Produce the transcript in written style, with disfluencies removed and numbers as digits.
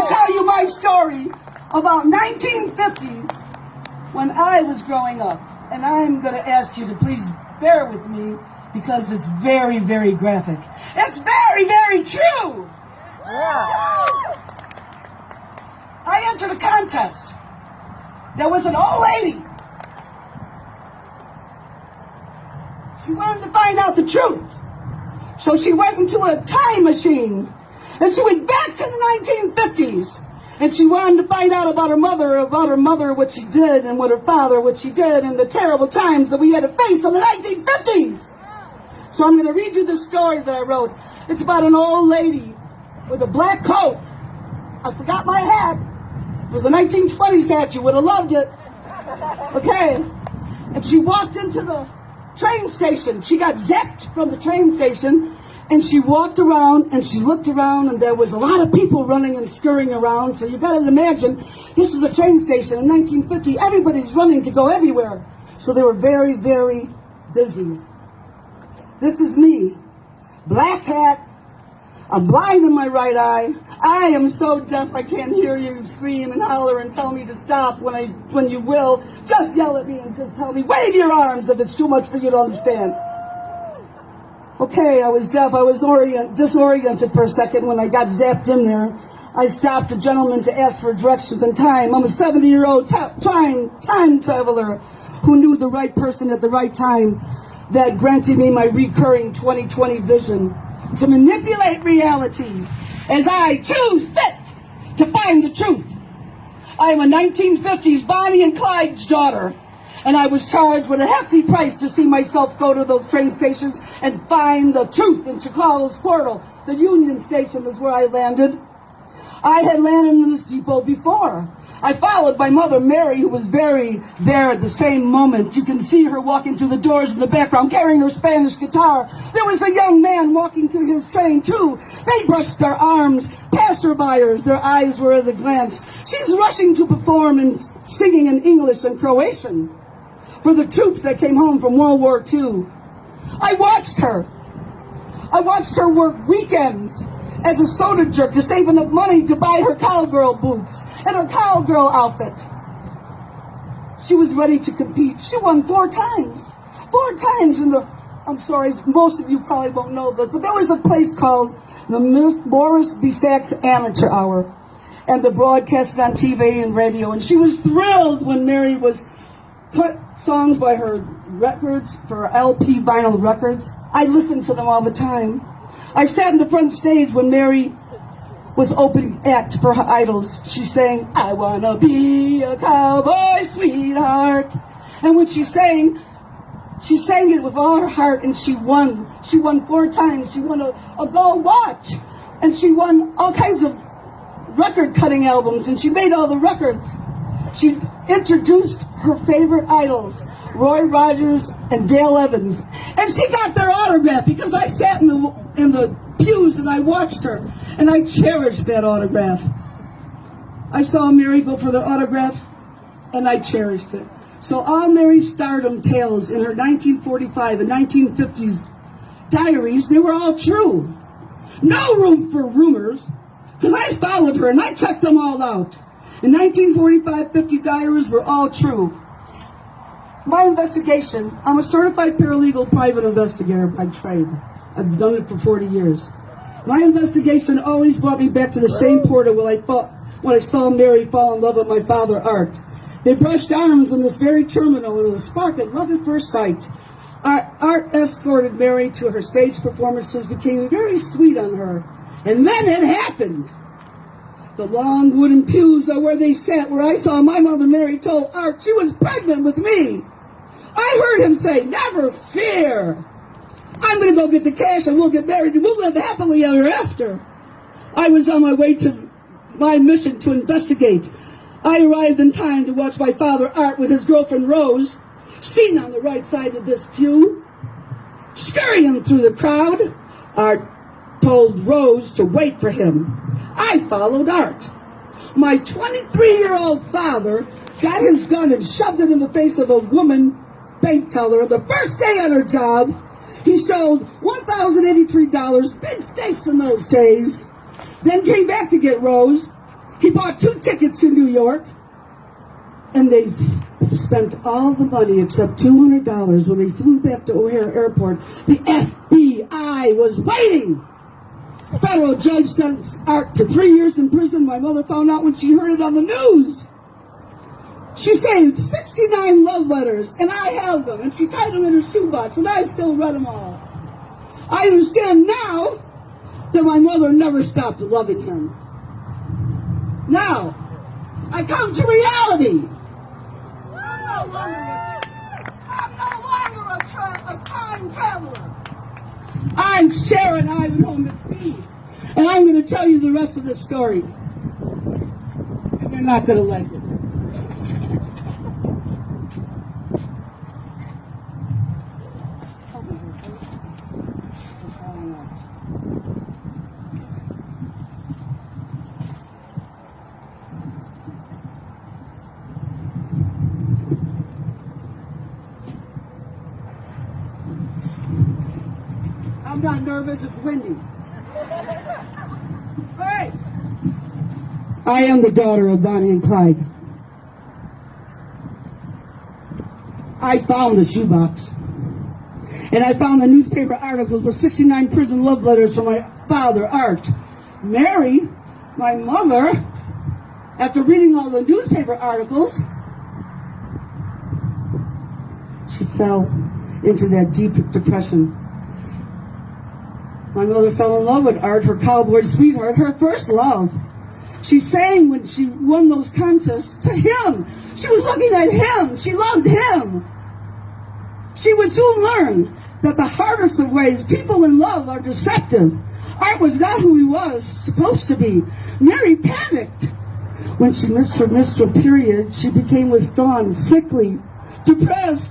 to tell you my story about 1950s when I was growing up. And I'm going to ask you to please bear with me because it's very, very graphic. It's very, very true. I entered a contest. There was an old lady. She wanted to find out the truth. So she went into a time machine. And she went back to the 1950s. And she wanted to find out about her mother, what she did, and what her father, what she did, and the terrible times that we had to face in the 1950s. So I'm going to read you this story that I wrote. It's about an old lady with a black coat. I forgot my hat. It was a 1920s hat. You would have loved it. Okay. And she walked into the train station. She got zapped from the train station. And she walked around and she looked around and there was a lot of people running and scurrying around. So you got to imagine, this is a train station in 1950. Everybody's running to go everywhere. So they were very, very busy. This is me. Black hat. I'm blind in my right eye. I am so deaf I can't hear you scream and holler and tell me to stop when you will. Just yell at me and just tell me, wave your arms if it's too much for you to understand. Okay, I was deaf. I was disoriented for a second when I got zapped in there. I stopped a gentleman to ask for directions and time. I'm a 70-year-old time traveler who knew the right person at the right time that granted me my recurring 20/20 vision to manipulate reality as I choose fit to find the truth. I am a 1950s Bonnie and Clyde's daughter. And I was charged with a hefty price to see myself go to those train stations and find the truth in Chicago's portal. The Union Station is where I landed. I had landed in this depot before. I followed my mother, Mary, who was there at the same moment. You can see her walking through the doors in the background, carrying her Spanish guitar. There was a young man walking to his train, too. They brushed their arms, passerbyers. Their eyes were at a glance. She's rushing to perform and singing in English and Croatian for the troops that came home from World War II. I watched her. I watched her work weekends as a soda jerk to save enough money to buy her cowgirl boots and her cowgirl outfit. She was ready to compete. She won 4 times. 4 times in the, I'm sorry, most of you probably won't know, but there was a place called the Morris B. Sachs Amateur Hour, and the broadcast on TV and radio. And she was thrilled when Mary was put songs by her records for LP vinyl records. I listened to them all the time. I sat in the front stage when Mary was opening act for her idols. She sang, I wanna be a cowboy sweetheart. And when she sang it with all her heart, and she won. She won 4 times. She won a gold watch. And she won all kinds of record cutting albums, and she made all the records. She introduced her favorite idols, Roy Rogers and Dale Evans. And she got their autograph because I sat in the pews and I watched her. And I cherished that autograph. I saw Mary go for the autographs and I cherished it. So all Mary's stardom tales in her 1945 and 1950s diaries, they were all true. No room for rumors, because I followed her and I checked them all out. In 1945-50 diaries were all true. My investigation, I'm a certified paralegal private investigator by trade. I've done it for 40 years. My investigation always brought me back to the same portal when I saw Mary fall in love with my father, Art. They brushed arms in this very terminal, and it was a spark of love at first sight. Art escorted Mary to her stage performances, became very sweet on her. And then it happened. The long wooden pews are where they sat, where I saw my mother Mary told Art she was pregnant with me. I heard him say, never fear. I'm going to go get the cash and we'll get married and we'll live happily ever after. I was on my way to my mission to investigate. I arrived in time to watch my father Art with his girlfriend Rose, sitting on the right side of this pew, scurrying through the crowd. Art told Rose to wait for him. I followed Art. My 23-year-old father got his gun and shoved it in the face of a woman bank teller. The first day on her job, he stole $1,083, big stakes in those days. Then came back to get Rose. He bought 2 tickets to New York, and they spent all the money except $200 when they flew back to O'Hare Airport. The FBI was waiting. Federal judge sentenced Art to 3 years in prison. My mother found out when she heard it on the news. She saved 69 love letters, and I held them, and she tied them in her shoebox, and I still read them all. I understand now that my mother never stopped loving him. Now, I come to reality. I'm no longer a time traveler. I'm Sharon Ivanhoe McPhee, and I'm going to tell you the rest of the story. And you're not going to like it. I'm not nervous, it's windy. Hey! I am the daughter of Bonnie and Clyde. I found the shoebox. And I found the newspaper articles with 69 prison love letters from my father, Art. Mary, my mother, after reading all the newspaper articles, she fell into that deep depression. My mother fell in love with Art, her cowboy sweetheart, her first love. She sang when she won those contests to him. She was looking at him. She loved him. She would soon learn that the hardest of ways, people in love are deceptive. Art was not who he was supposed to be. Mary panicked. When she missed her menstrual period, she became withdrawn, sickly, depressed.